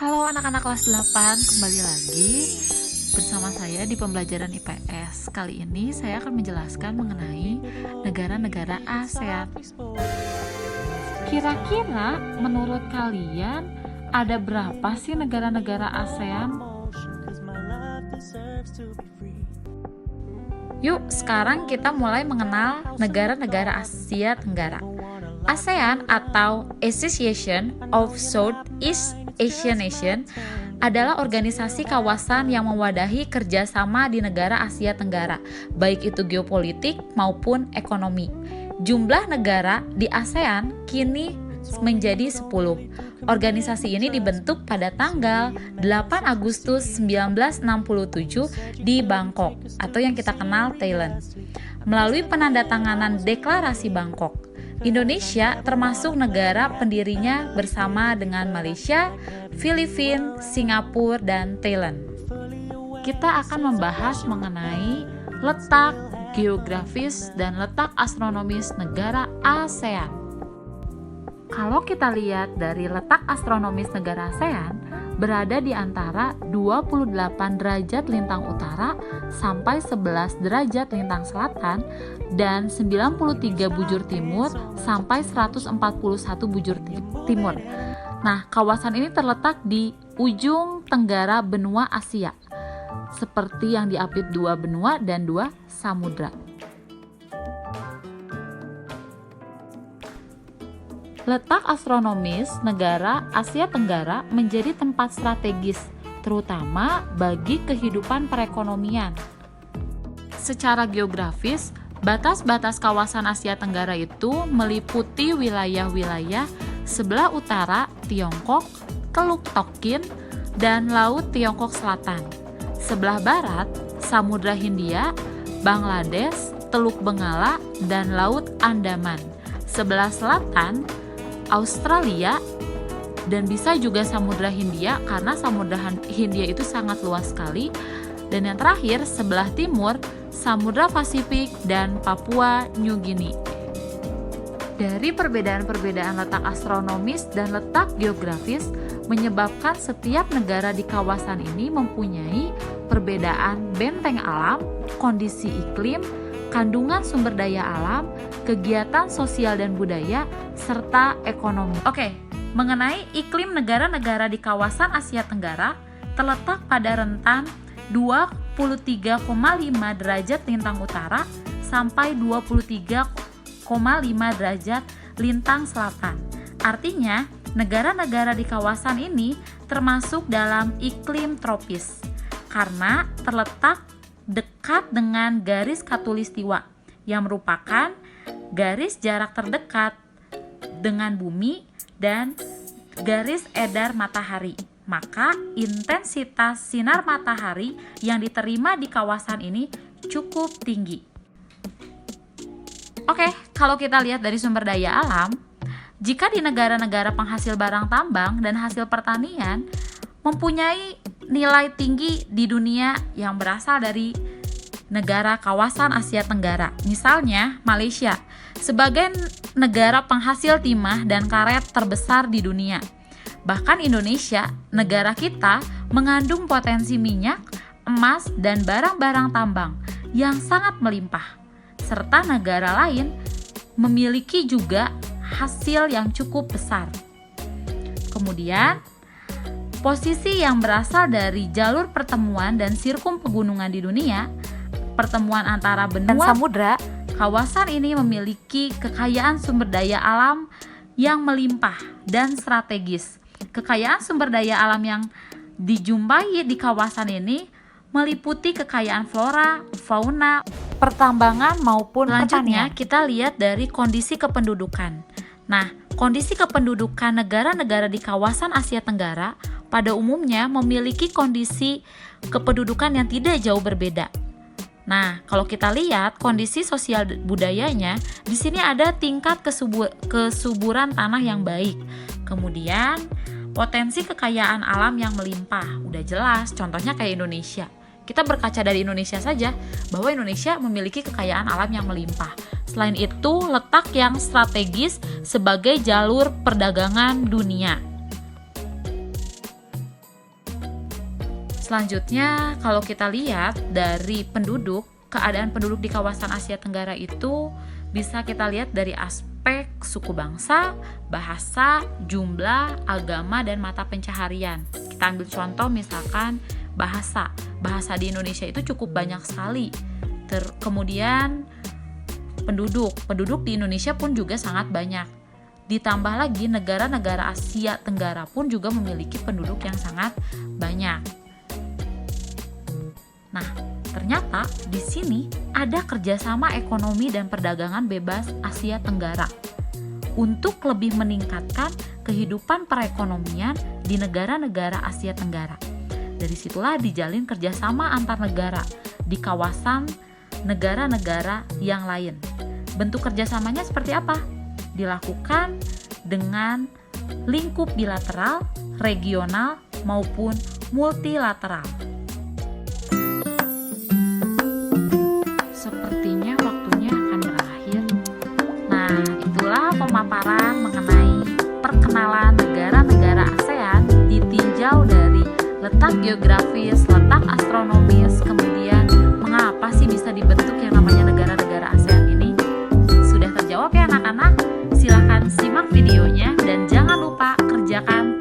Halo anak-anak kelas 8, kembali lagi bersama saya di pembelajaran IPS. Kali ini saya akan menjelaskan mengenai negara-negara ASEAN. Kira-kira menurut kalian ada berapa sih negara-negara ASEAN? Yuk, sekarang kita mulai mengenal negara-negara Asia Tenggara. ASEAN atau Association of Southeast Asian Nation adalah organisasi kawasan yang mewadahi kerjasama di negara Asia Tenggara, baik itu geopolitik maupun ekonomi. Jumlah negara di ASEAN kini menjadi 10. Organisasi ini dibentuk pada tanggal 8 Agustus 1967 di Bangkok atau yang kita kenal Thailand. Melalui penandatanganan Deklarasi Bangkok, Indonesia termasuk negara pendirinya bersama dengan Malaysia, Filipina, Singapura, dan Thailand. Kita akan membahas mengenai letak geografis dan letak astronomis negara ASEAN. Kalau kita lihat dari letak astronomis negara ASEAN, berada di antara 28 derajat lintang utara sampai 11 derajat lintang selatan dan 93 bujur timur sampai 141 bujur timur. Nah, kawasan ini terletak di ujung tenggara benua Asia, seperti yang diapit 2 benua dan 2 samudra. Letak astronomis negara Asia Tenggara menjadi tempat strategis, terutama bagi kehidupan perekonomian. Secara geografis, batas-batas kawasan Asia Tenggara itu meliputi wilayah-wilayah sebelah utara Tiongkok, Teluk Tokin, dan Laut Tiongkok Selatan. Sebelah barat, Samudra Hindia, Bangladesh, Teluk Bengala, dan Laut Andaman. Sebelah selatan, Australia, dan bisa juga Samudra Hindia karena Samudra Hindia itu sangat luas sekali. Dan yang terakhir, sebelah timur, Samudra Pasifik dan Papua New Guinea. Dari perbedaan-perbedaan letak astronomis dan letak geografis menyebabkan setiap negara di kawasan ini mempunyai perbedaan benteng alam, kondisi iklim, kandungan sumber daya alam, kegiatan sosial dan budaya, serta ekonomi. Oke, mengenai iklim negara-negara di kawasan Asia Tenggara terletak pada rentan 23,5 derajat lintang utara sampai 23,5 derajat lintang selatan. Artinya, negara-negara di kawasan ini termasuk dalam iklim tropis karena terletak dekat dengan garis khatulistiwa yang merupakan garis jarak terdekat dengan bumi dan garis edar matahari. Maka intensitas sinar matahari yang diterima di kawasan ini cukup tinggi. Oke, kalau kita lihat dari sumber daya alam, jika di negara-negara penghasil barang tambang dan hasil pertanian mempunyai nilai tinggi di dunia yang berasal dari negara kawasan Asia Tenggara. Misalnya Malaysia, sebagai negara penghasil timah dan karet terbesar di dunia. Bahkan Indonesia, negara kita, mengandung potensi minyak, emas, dan barang-barang tambang yang sangat melimpah. Serta negara lain memiliki juga hasil yang cukup besar. Kemudian, posisi yang berasal dari jalur pertemuan dan sirkum pegunungan di dunia, pertemuan antara benua dan samudra, kawasan ini memiliki kekayaan sumber daya alam yang melimpah dan strategis. Kekayaan sumber daya alam yang dijumpai di kawasan ini meliputi kekayaan flora, fauna, pertambangan maupun pertanian. Selanjutnya kita lihat dari kondisi kependudukan. Nah, kondisi kependudukan negara-negara di kawasan Asia Tenggara pada umumnya memiliki kondisi kependudukan yang tidak jauh berbeda. Nah, kalau kita lihat kondisi sosial budayanya, di sini ada tingkat kesuburan tanah yang baik. Kemudian, potensi kekayaan alam yang melimpah. Udah jelas, contohnya kayak Indonesia. Kita berkaca dari Indonesia saja, bahwa Indonesia memiliki kekayaan alam yang melimpah. Selain itu, letak yang strategis sebagai jalur perdagangan dunia. Selanjutnya, kalau kita lihat dari penduduk, keadaan penduduk di kawasan Asia Tenggara itu bisa kita lihat dari aspek suku bangsa, bahasa, jumlah, agama, dan mata pencaharian. Kita ambil contoh misalkan bahasa. Bahasa di Indonesia itu cukup banyak sekali. Kemudian penduduk di Indonesia pun juga sangat banyak. Ditambah lagi negara-negara Asia Tenggara pun juga memiliki penduduk yang sangat banyak. Nah, ternyata di sini ada kerjasama ekonomi dan perdagangan bebas Asia Tenggara untuk lebih meningkatkan kehidupan perekonomian di negara-negara Asia Tenggara. Dari situlah dijalin kerjasama antar negara di kawasan negara-negara yang lain. Bentuk kerjasamanya seperti apa? Dilakukan dengan lingkup bilateral, regional, maupun multilateral. Sepertinya waktunya akan berakhir. Nah, itulah pemaparan mengenai perkenalan negara-negara ASEAN ditinjau dari letak geografis, letak astronomis, kemudian mengapa sih bisa dibentuk yang namanya negara-negara ASEAN ini. Sudah terjawab ya anak-anak? Silahkan simak videonya dan jangan lupa kerjakan